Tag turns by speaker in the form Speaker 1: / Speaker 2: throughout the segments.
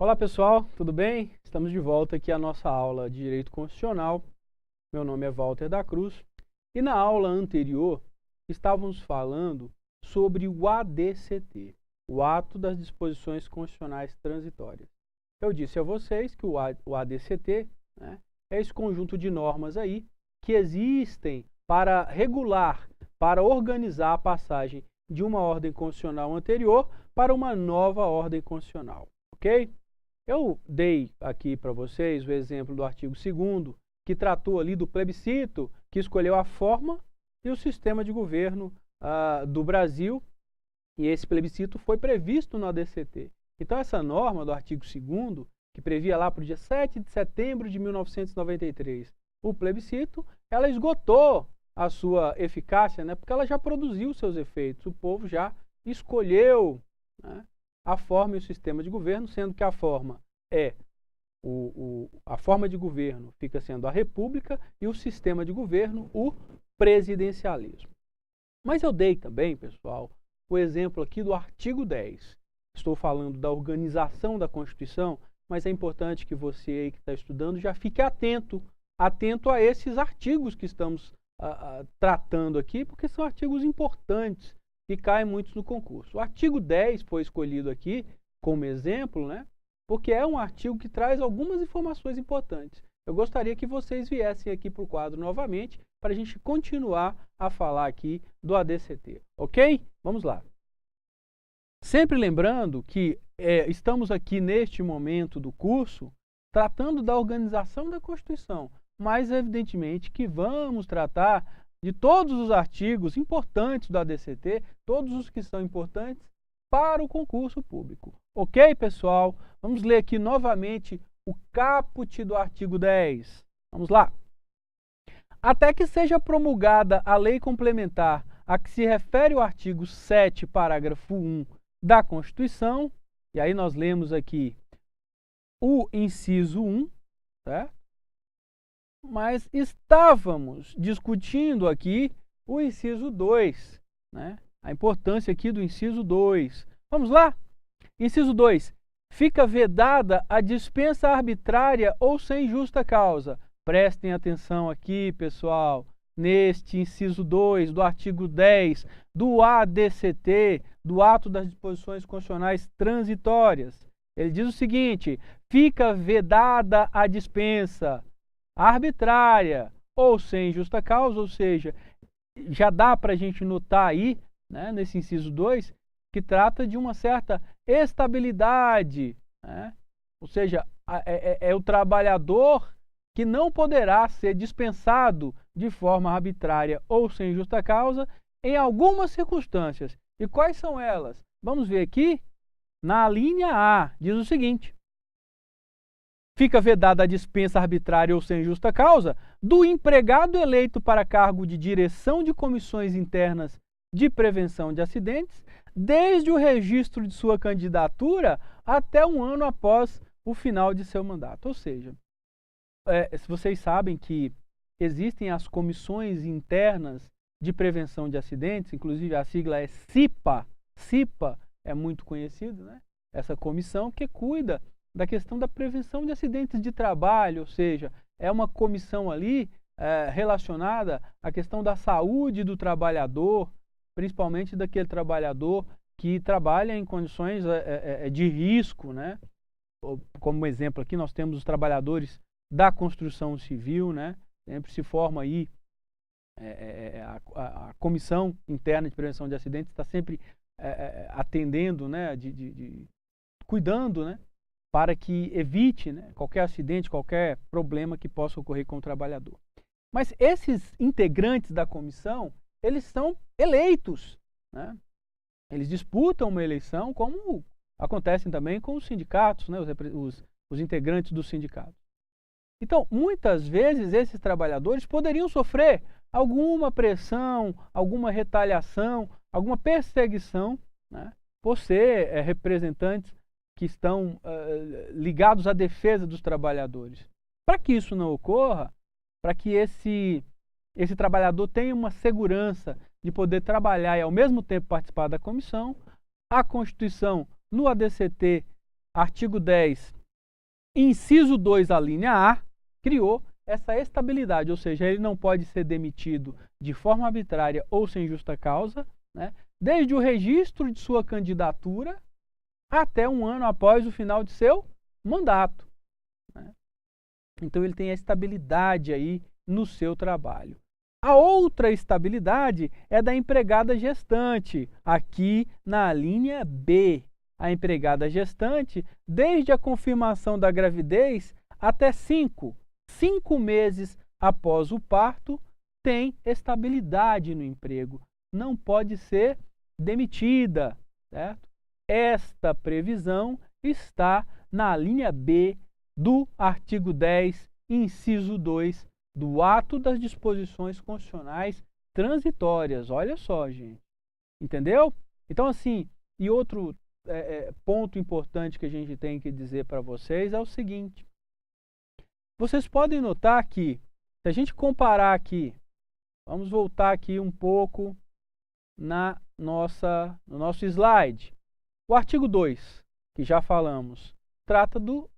Speaker 1: Olá pessoal, tudo bem? Estamos de volta aqui à nossa aula de Direito Constitucional. Meu nome é Walter da Cruz e na aula anterior estávamos falando sobre o ADCT, o Ato das Disposições Constitucionais Transitórias. Eu disse a vocês que o ADCT, é esse conjunto de normas aí que existem para regular, para organizar a passagem de uma ordem constitucional anterior para uma nova ordem constitucional, ok? Eu dei aqui para vocês o exemplo do artigo 2º, que tratou ali do plebiscito, que escolheu a forma e o sistema de governo do Brasil, e esse plebiscito foi previsto no ADCT. Então essa norma do artigo 2º, que previa lá para o dia 7 de setembro de 1993 o plebiscito, ela esgotou a sua eficácia, porque ela já produziu seus efeitos, o povo já escolheu, a forma e o sistema de governo, sendo que a forma a forma de governo fica sendo a república e o sistema de governo o presidencialismo. Mas eu dei também, pessoal, o exemplo aqui do artigo 10. Estou falando da organização da Constituição, mas é importante que você aí que está estudando já fique atento a esses artigos que estamos tratando aqui, porque são artigos importantes que caem muitos no concurso. O artigo 10 foi escolhido aqui como exemplo, porque é um artigo que traz algumas informações importantes. Eu gostaria que vocês viessem aqui para o quadro novamente, para a gente continuar a falar aqui do ADCT, ok? Vamos lá. Sempre lembrando que estamos aqui neste momento do curso tratando da organização da Constituição, mas evidentemente que vamos tratar de todos os artigos importantes do ADCT, todos os que são importantes para o concurso público. Ok, pessoal? Vamos ler aqui novamente o caput do artigo 10. Vamos lá. Até que seja promulgada a lei complementar a que se refere o artigo 7, parágrafo 1 da Constituição, e aí nós lemos aqui o inciso 1, certo? Mas estávamos discutindo aqui o inciso 2, a importância aqui do inciso 2. Vamos lá? Inciso 2. Fica vedada a dispensa arbitrária ou sem justa causa. Prestem atenção aqui, pessoal, neste inciso 2 do artigo 10 do ADCT, do Ato das Disposições Constitucionais Transitórias. Ele diz o seguinte: fica vedada a dispensa arbitrária ou sem justa causa, ou seja, já dá para a gente notar aí, nesse inciso 2, que trata de uma certa estabilidade, ou seja, é o trabalhador que não poderá ser dispensado de forma arbitrária ou sem justa causa em algumas circunstâncias. E quais são elas? Vamos ver aqui, na linha A, diz o seguinte: fica vedada a dispensa arbitrária ou sem justa causa do empregado eleito para cargo de direção de comissões internas de prevenção de acidentes, desde o registro de sua candidatura até um ano após o final de seu mandato. Ou seja, vocês sabem que existem as comissões internas de prevenção de acidentes, inclusive a sigla é CIPA. CIPA é muito conhecida, essa comissão que cuida da questão da prevenção de acidentes de trabalho, ou seja, é uma comissão ali relacionada à questão da saúde do trabalhador, principalmente daquele trabalhador que trabalha em condições de risco, Como exemplo aqui nós temos os trabalhadores da construção civil, Sempre se forma aí a comissão interna de prevenção de acidentes, está sempre atendendo, cuidando, para que evite qualquer acidente, qualquer problema que possa ocorrer com o trabalhador. Mas esses integrantes da comissão, eles são eleitos, Eles disputam uma eleição, como acontecem também com os sindicatos, os integrantes dos sindicatos. Então, muitas vezes, esses trabalhadores poderiam sofrer alguma pressão, alguma retaliação, alguma perseguição, por ser representantes que estão ligados à defesa dos trabalhadores. Para que isso não ocorra, para que esse trabalhador tenha uma segurança de poder trabalhar e ao mesmo tempo participar da comissão, a Constituição, no ADCT, artigo 10, inciso 2, a linha A, criou essa estabilidade, ou seja, ele não pode ser demitido de forma arbitrária ou sem justa causa, né, desde o registro de sua candidatura até um ano após o final de seu mandato, né? Então ele tem a estabilidade aí no seu trabalho. A outra estabilidade é da empregada gestante, aqui na linha B. A empregada gestante, desde a confirmação da gravidez até 5 meses após o parto, tem estabilidade no emprego. Não pode ser demitida, certo? Esta previsão está na linha B do artigo 10, inciso 2, do ato das disposições constitucionais transitórias. Olha só, gente. Entendeu? Então, assim, e outro ponto importante que a gente tem que dizer para vocês é o seguinte. Vocês podem notar que, se a gente comparar aqui, vamos voltar aqui um pouco no nosso slide. O artigo 2, que já falamos, trata do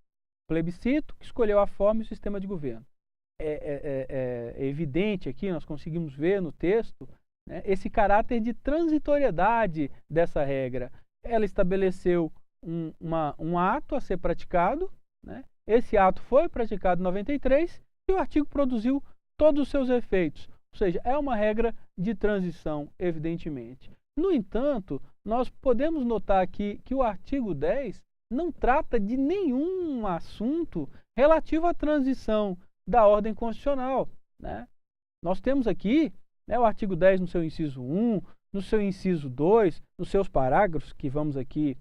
Speaker 1: plebiscito que escolheu a forma e o sistema de governo. É evidente aqui, nós conseguimos ver no texto, né, esse caráter de transitoriedade dessa regra. Ela estabeleceu um ato a ser praticado, né? Esse ato foi praticado em 93 e o artigo produziu todos os seus efeitos. Ou seja, é uma regra de transição, evidentemente. No entanto, nós podemos notar aqui que o artigo 10 não trata de nenhum assunto relativo à transição da ordem constitucional, né? Nós temos aqui, né, o artigo 10 no seu inciso 1, no seu inciso 2, nos seus parágrafos, que vamos aqui,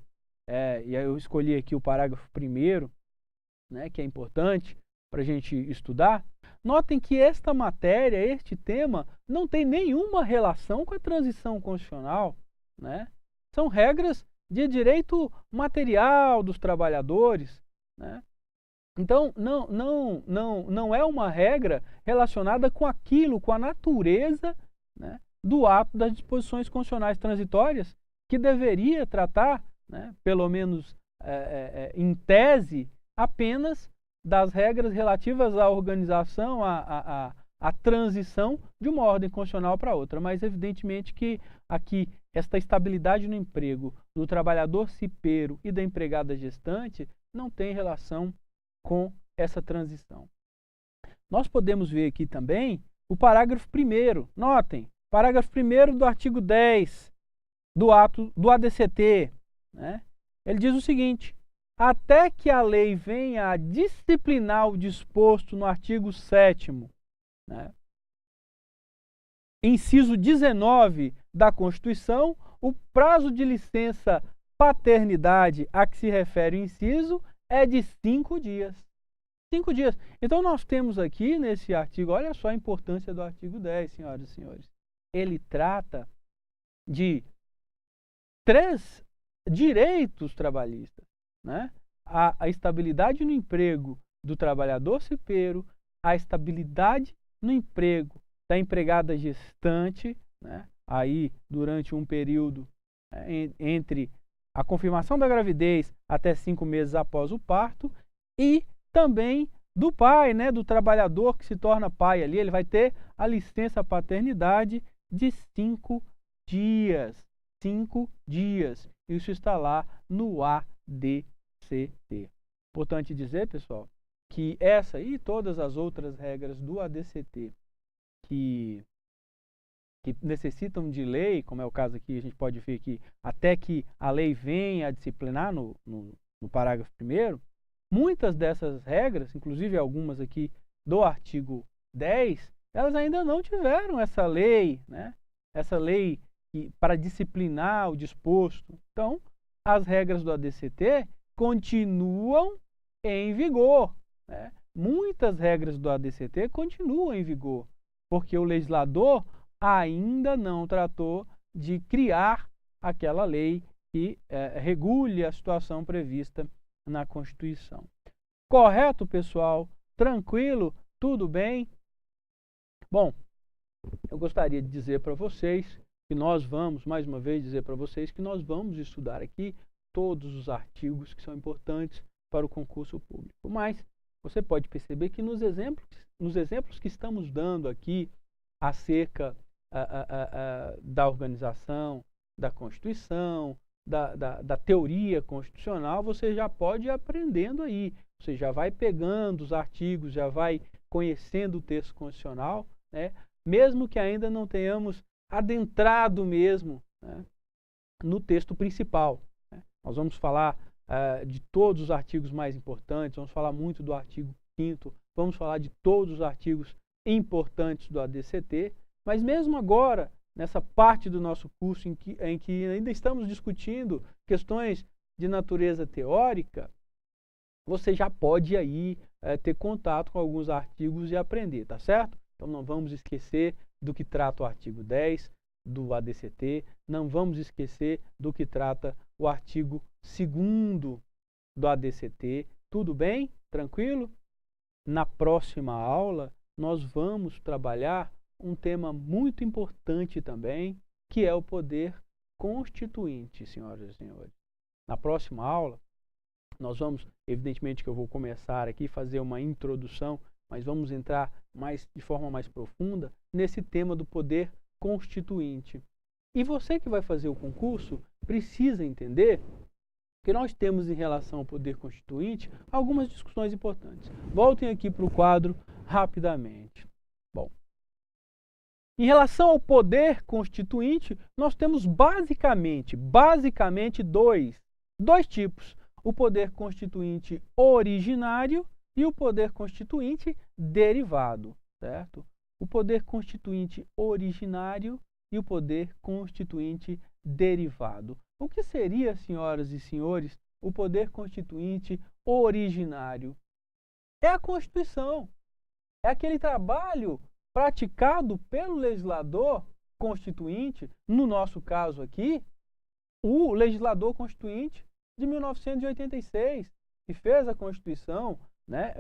Speaker 1: e eu escolhi aqui o parágrafo 1º, né, que é importante para a gente estudar. Notem que esta matéria, este tema, não tem nenhuma relação com a transição constitucional, né? São regras de direito material dos trabalhadores, né? Então, não é uma regra relacionada com aquilo, com a natureza, né, do ato das disposições constitucionais transitórias, que deveria tratar, né, pelo menos em tese, apenas das regras relativas à organização, à transição de uma ordem constitucional para outra. Mas, evidentemente, que aqui esta estabilidade no emprego do trabalhador cipeiro e da empregada gestante não tem relação com essa transição. Nós podemos ver aqui também o parágrafo 1º. Notem, parágrafo 1º do artigo 10 do ato do ADCT, né? Ele diz o seguinte: até que a lei venha a disciplinar o disposto no artigo 7º, né, inciso 19 da Constituição, o prazo de licença paternidade a que se refere o inciso é de 5 dias. 5 dias. Então, nós temos aqui nesse artigo, olha só a importância do artigo 10, senhoras e senhores. Ele trata de 3 direitos trabalhistas, né? A estabilidade no emprego do trabalhador cipeiro, a estabilidade no emprego da empregada gestante, né? Aí durante um período entre a confirmação da gravidez até 5 meses após o parto, e também do pai, né, do trabalhador que se torna pai ali, ele vai ter a licença paternidade de 5 dias. 5 dias. Isso está lá no ADCT. Importante dizer, pessoal, que essa e todas as outras regras do ADCT que necessitam de lei, como é o caso aqui, a gente pode ver aqui, até que a lei venha a disciplinar no parágrafo 1º, muitas dessas regras, inclusive algumas aqui do artigo 10, elas ainda não tiveram essa lei, né? Essa lei para disciplinar o disposto. Então, as regras do ADCT continuam em vigor, né? Muitas regras do ADCT continuam em vigor, porque o legislador ainda não tratou de criar aquela lei que regule a situação prevista na Constituição. Correto, pessoal? Tranquilo? Tudo bem? Bom, eu gostaria de dizer para vocês que nós vamos, mais uma vez, dizer para vocês que nós vamos estudar aqui todos os artigos que são importantes para o concurso público. Mas você pode perceber que nos exemplos que estamos dando aqui acerca da organização, da Constituição, da teoria constitucional, você já pode ir aprendendo aí. Você já vai pegando os artigos, já vai conhecendo o texto constitucional, né? Mesmo que ainda não tenhamos adentrado mesmo, né, no texto principal, né? Nós vamos falar de todos os artigos mais importantes, vamos falar muito do artigo 5º, vamos falar de todos os artigos importantes do ADCT, mas mesmo agora, nessa parte do nosso curso em que ainda estamos discutindo questões de natureza teórica, você já pode aí ter contato com alguns artigos e aprender, tá certo? Então não vamos esquecer do que trata o artigo 10 do ADCT, não vamos esquecer do que trata o artigo 2º do ADCT, tudo bem? Tranquilo? Na próxima aula, nós vamos trabalhar um tema muito importante também, que é o poder constituinte, senhoras e senhores. Na próxima aula, nós vamos, evidentemente que eu vou começar aqui, fazer uma introdução, mas vamos entrar de forma mais profunda nesse tema do poder constituinte. E você que vai fazer o concurso precisa entender que nós temos em relação ao poder constituinte algumas discussões importantes. Voltem aqui para o quadro rapidamente. Bom, em relação ao poder constituinte, nós temos basicamente dois tipos. O poder constituinte originário e o poder constituinte derivado, certo? O poder constituinte originário e o poder constituinte derivado. O que seria, senhoras e senhores, o poder constituinte originário? É a Constituição. É aquele trabalho praticado pelo legislador constituinte, no nosso caso aqui, o legislador constituinte de 1986, que fez a Constituição, né,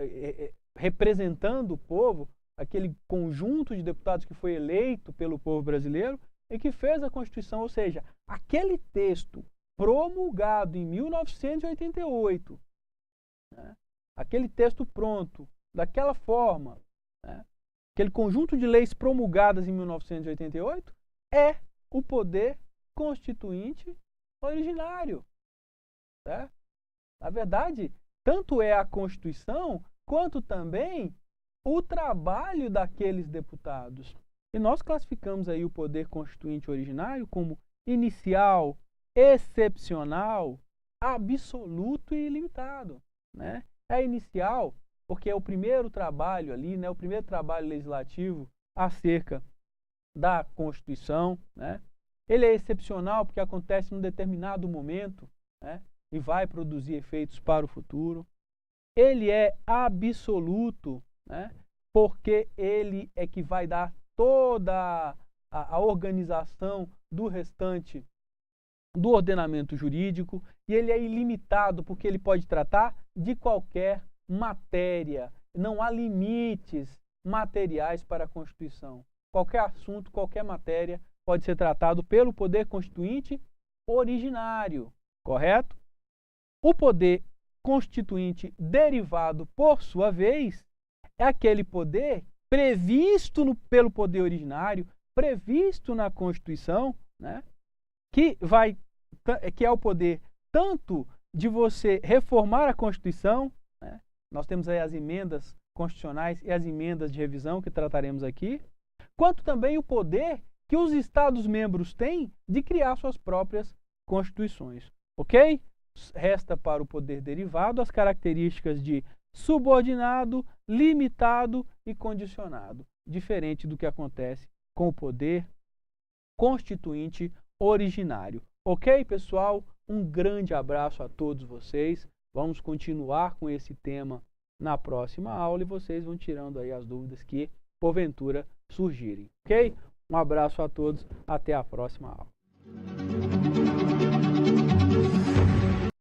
Speaker 1: representando o povo, aquele conjunto de deputados que foi eleito pelo povo brasileiro e que fez a Constituição, ou seja, aquele texto promulgado em 1988, né, aquele texto pronto, daquela forma, né, aquele conjunto de leis promulgadas em 1988, é o poder constituinte originário. Certo? Na verdade, tanto é a Constituição, quanto também o trabalho daqueles deputados. E nós classificamos aí o poder constituinte originário como inicial, excepcional, absoluto e ilimitado, né? É inicial porque é o primeiro trabalho ali, né? O primeiro trabalho legislativo acerca da Constituição, né? Ele é excepcional porque acontece num determinado momento, né? E vai produzir efeitos para o futuro. Ele é absoluto, né? Porque ele é que vai dar toda a organização do restante do ordenamento jurídico, e ele é ilimitado porque ele pode tratar de qualquer matéria. Não há limites materiais para a Constituição. Qualquer assunto, qualquer matéria pode ser tratado pelo poder constituinte originário, correto? O poder constituinte derivado, por sua vez, é aquele poder previsto pelo poder originário, previsto na Constituição, né? que é o poder tanto de você reformar a Constituição, né? Nós temos aí as emendas constitucionais e as emendas de revisão que trataremos aqui, quanto também o poder que os Estados-membros têm de criar suas próprias constituições, ok? Resta para o poder derivado as características de subordinado, limitado e condicionado, diferente do que acontece com o poder constituinte originário. Ok, pessoal? Um grande abraço a todos vocês. Vamos continuar com esse tema na próxima aula e vocês vão tirando aí as dúvidas que porventura surgirem. Ok? Um abraço a todos. Até a próxima aula.